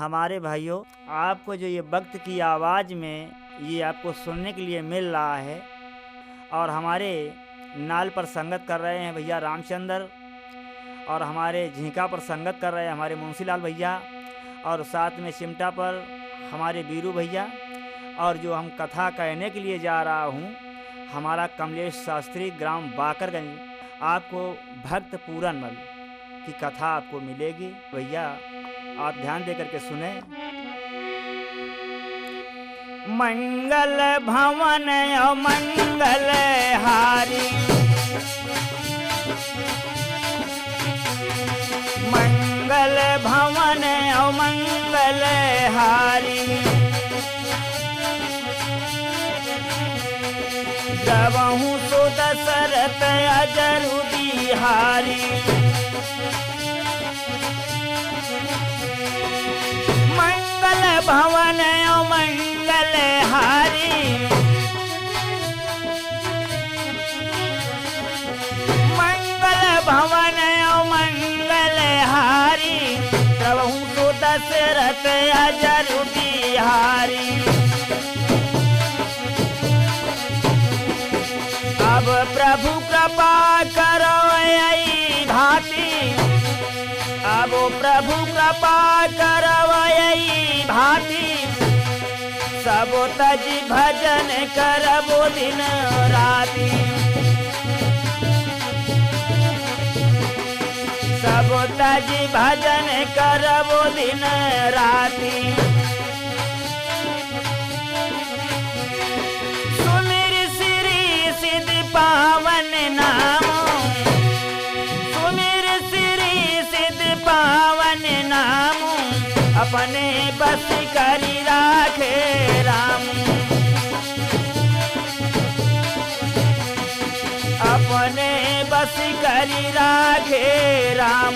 हमारे भाइयों, आपको जो ये वक्त की आवाज़ में ये आपको सुनने के लिए मिल रहा है और हमारे नाल पर संगत कर रहे हैं भैया रामचंद्र और हमारे झींका पर संगत कर रहे हैं हमारे मुंशीलाल भैया और साथ में चिमटा पर हमारे बीरू भैया और जो हम कथा कहने के लिए जा रहा हूँ हमारा कमलेश शास्त्री ग्राम बाकरगंज, आपको भक्त पूरनमल की कथा आपको मिलेगी। भैया आप ध्यान दे करके सुने। मंगल भवन मंगल हारी, मंगल भवन मंगल हारी, गवहु सो दशरथ अजरु बिहारी, मंगल भवन मंगल हारी, मंगल भवन मंगल हारी, प्रभु तो दशरथ अजरु बिहारी। अब प्रभु कृपा करो यही भांति, अब प्रभु कृपा करो यही भांति, सब तज भजन करबो दिन राति, सब तज भजन करबो दिन राति। सुमिर श्री सिद्ध पावन नाम, सुमिर श्री सिद्ध पावन नाम, अपने बस करी राखे राम, अपने बस करी राखे राम।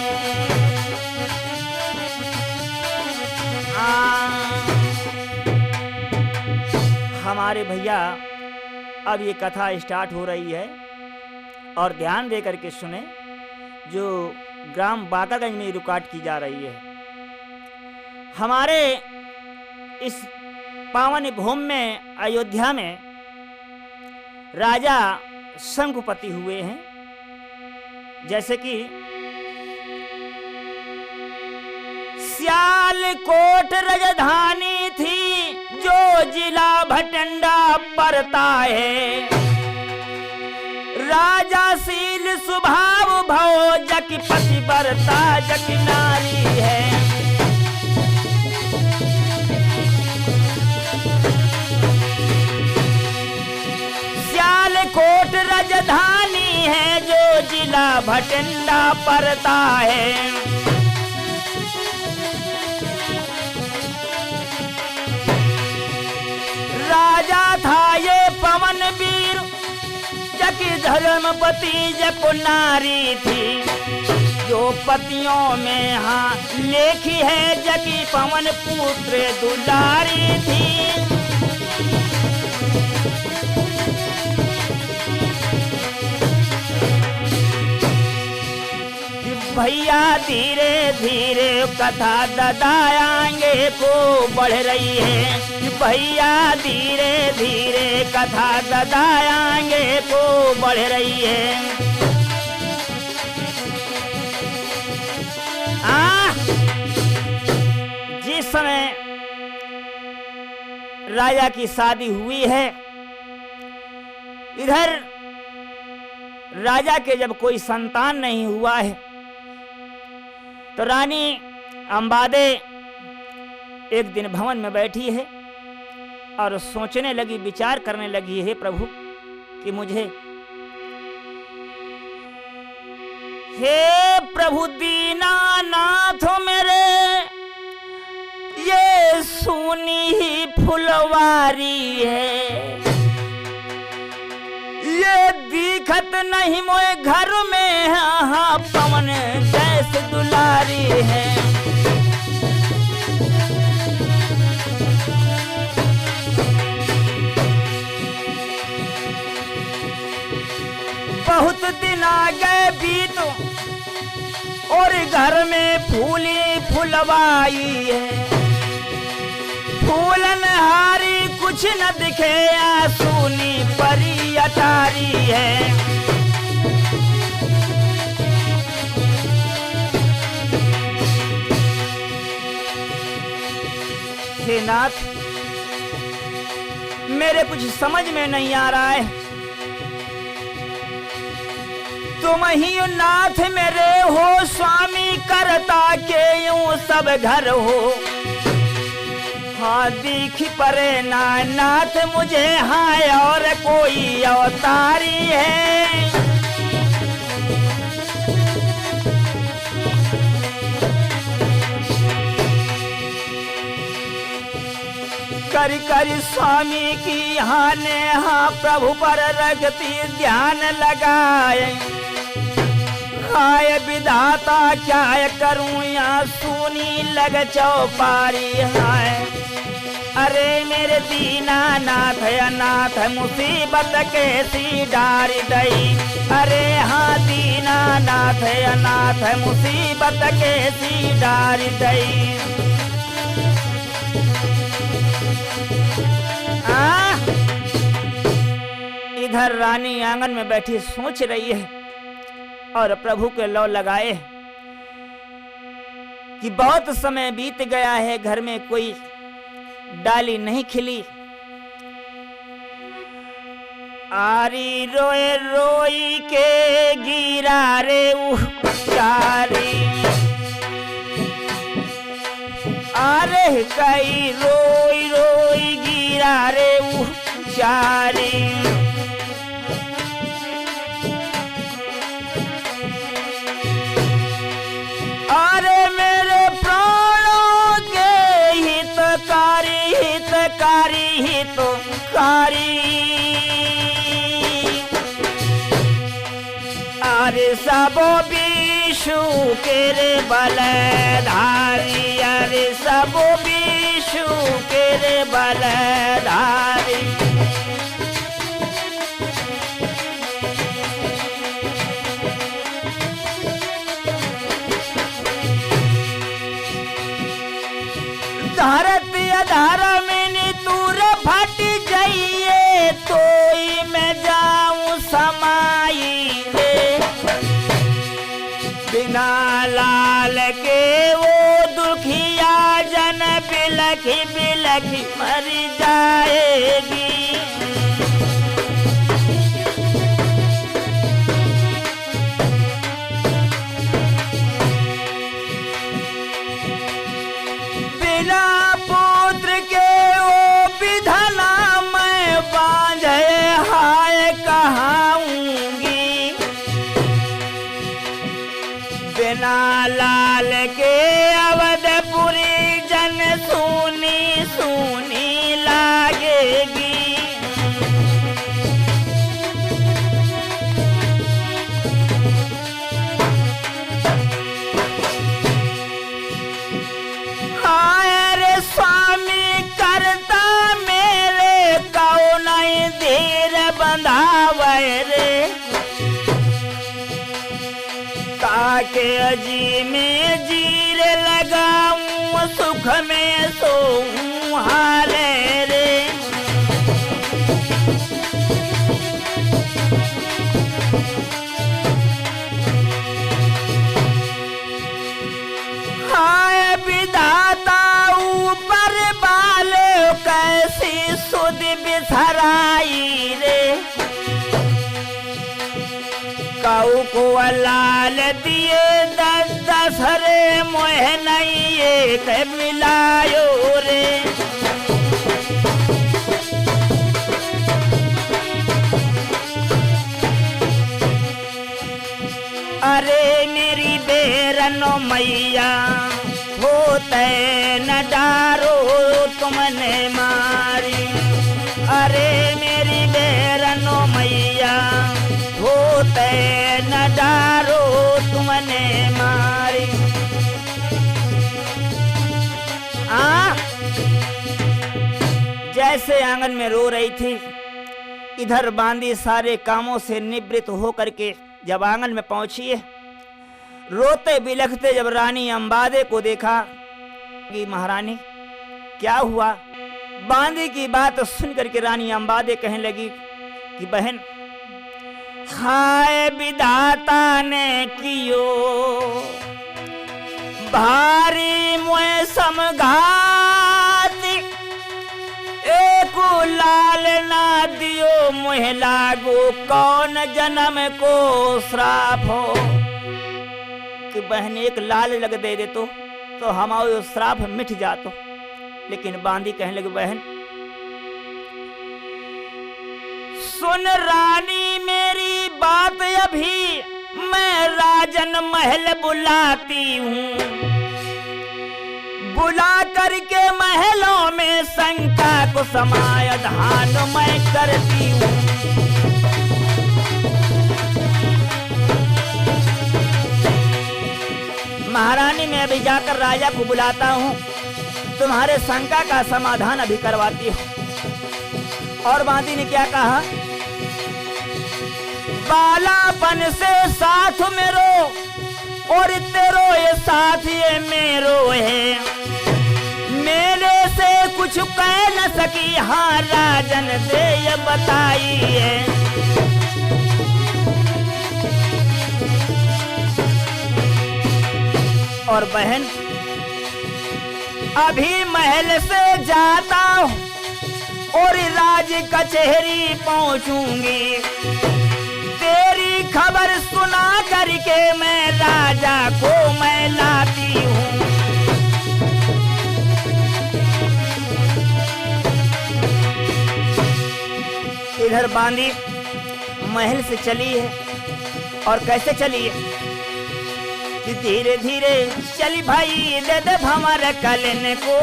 हमारे भैया अब ये कथा स्टार्ट हो रही है और ध्यान दे करके सुने, जो ग्राम बाकरगंज में रिकॉर्ड की जा रही है। हमारे इस पावन भूमि में अयोध्या में राजा शंकुपति हुए हैं, जैसे कि सियालकोट राजधानी थी जो जिला भटंडा पड़ता है, राजाशील स्वभाव भव जकी पति बरता जकी नारी है। सियालकोट राजधानी है जो जिला भटंडा पड़ता है, राजा था ये पवन वीर जकी धर्मपति जको नारी थी, जो पतियों में हाँ लेखी है जकी पवन पुत्र दुलारी थी। भैया धीरे धीरे कथा ददायांगे को बढ़ रही है, भैया धीरे धीरे कथा ददायांगे को बढ़ रही है। जिस समय राजा की शादी हुई है, इधर राजा के जब कोई संतान नहीं हुआ है तो रानी अंबादे एक दिन भवन में बैठी है और सोचने लगी, विचार करने लगी, हे प्रभु कि मुझे, हे प्रभु दीनानाथ मेरे ये सूनी ही फुलवारी है, ये दिखत नहीं मोए घर में हाँ पवन जैसे दुलारी है। बहुत दिन आ गए बीत और घर में फूली फुलवाई है, कुछ न दिखे सुनी परी अटारी है। हे नाथ, मेरे कुछ समझ में नहीं आ रहा है। तुम ही नाथ मेरे हो स्वामी, करता के यूं सब घर हो। हाँ दिख परे ना नाथ मुझे, हाँ और कोई अवतारी है। करी करी स्वामी की हाँ ने हाँ प्रभु पर रखती ध्यान लगाए। हाय विधाता क्या करूं या सुनी लग चौपारी। हाय अरे मेरे दीनानाथ अनाथ मुसीबत कैसी डारी दई। अरे हाँ दीनानाथ अनाथ मुसीबत कैसी डारी दई। इधर रानी आंगन में बैठी सोच रही है और प्रभु के लौ लगाए कि बहुत समय बीत गया है, घर में कोई डाली नहीं खिली। आरी रोए रोई के गिरा रे चारी। अरे कई रोई रोई गिरा रे चारी। अरे मेरे प्राणों के हितकारी हितकारी हितकारी। अरे सबो विषु के रे बलधारी। अरे सबो विषु के रे बलधारी। धरती अधार में तूर फट जाइए, तो मैं जाऊं समाई रे। बिना लाल के वो दुखिया जन बिलखी बिलखी मर जाएगी। बिना पुत्र के वो विधना मैं बांझे हाय कहाऊंगी। बिना लाल के अवधपुरी जन सुनी सुनी लागेगी। स्वामी करता मेरे कौन धीर बंधावे रे। ताके अजी में जीर लगाऊं, सुख में सोऊं हाले रे। हाय विधाता ऊपर बाले कैसी सुध बिसराई रे। कऊ को लाल दिए 10 रे, मोह नहीं एक मिलायो रे। अरे मेरी बेरनो मैया होते न डारो तुमने मारी। अरे मेरी बेरनो मैया होते न डारो तुमने मारी। जैसे आंगन में रो रही थी, इधर बांदी सारे कामों से निवृत्त होकर के जब आंगन में पहुंची है, रोते बिलखते जब रानी अंबादे को देखा कि महारानी क्या हुआ, बांदी की बात सुन करके रानी अंबादे कहने लगी कि बहन, हाय विधाता ने कियो भारी मुए समघात, एक लाल ना दियो मुहे लागो, कौन जन्म को श्राप हो। कि बहन एक लाल लग दे तो हमारो श्राप मिट जातो। लेकिन बांदी कहने लगी, बहन सुन रानी मेरी बात अभी, मैं राजन महल बुलाती हूँ, बुला करके महलों में शंका को समाधान मैं करती हूँ। महारानी मैं अभी जाकर राजा को बुलाता हूँ, तुम्हारे शंका का समाधान अभी करवाती हूँ। और बांदी ने क्या कहा, बालापन से साथ मेरो और तेरो ये साथ ये मेरो है, मेरे से कुछ कह न सकी, हाँ राजन दे ये बताई है। और बहन अभी महल से जाता हूँ और राज कचहरी पहुंचूंगी, तेरी खबर सुना करके मैं राजा को मैं लाती हूँ। इधर बांदी महल से चली है, और कैसे चली है कि धीरे धीरे चली भाई, दे दे भंवर कलन को,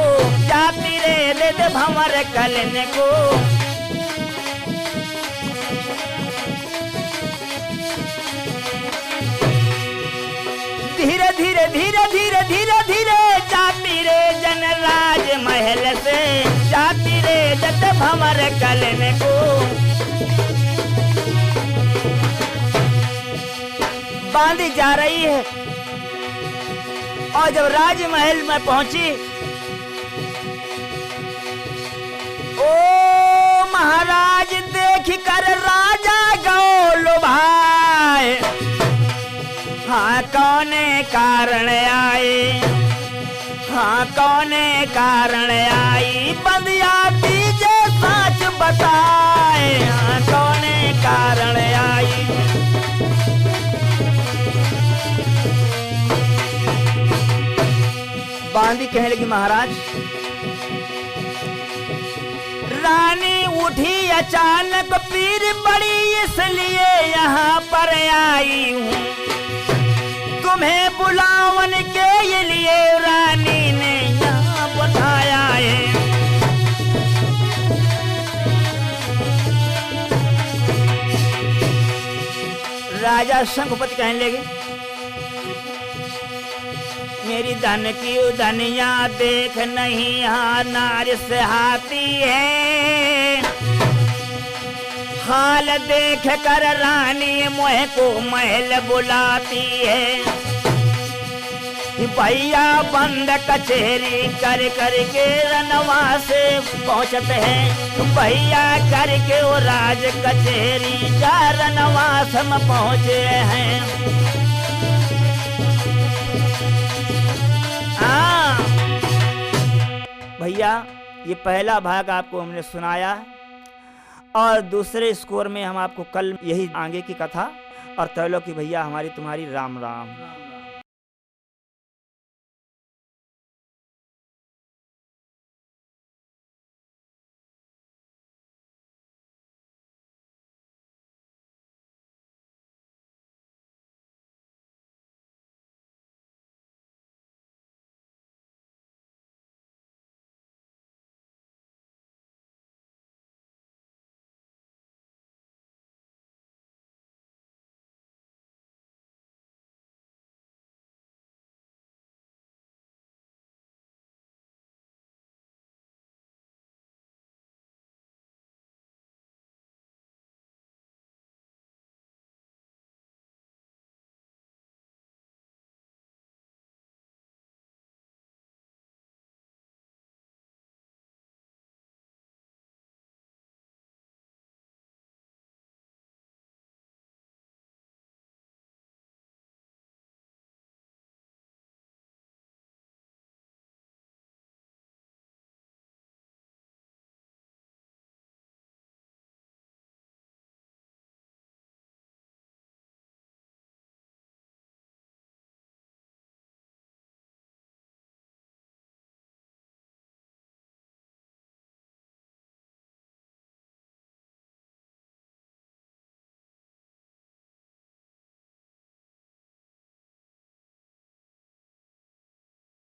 जाती रे दे दे भंवर कलन को। धीरे धीरे धीरे धीरे धीरे धीरे जाती रे जनराज महल से, जाती रे दे दे भंवर कलन को। बांदी जा रही है, और जब राजमहल में पहुंची, ओ महाराज देख कर राजा गौल भाई, हाँ कौने कारण आई, हाँ कौने कारण आई, बंदिया दीजे सच बताए, हाँ कौने कारण आई। बांदी कहने लगी, महाराज रानी उठी अचानक, पीर बड़ी इसलिए यहाँ पर आई हूँ, तुम्हें बुलावन के लिए रानी ने यहाँ बताया है। राजा शंखपति कहने लगे, मेरी धन की धनिया देख नहीं यहाँ नार से हाथी है, हाल देख कर रानी मोह को महल बुलाती है। भैया बंद कचहरी कर करके रनवा से पहुँचते हैं, भैया करके वो राज कचहरी जा रनवास में पहुँचे हैं। भैया ये पहला भाग आपको हमने सुनाया, और दूसरे स्कोर में हम आपको कल यही आगे की कथा और तैलो की भैया हमारी तुम्हारी राम राम।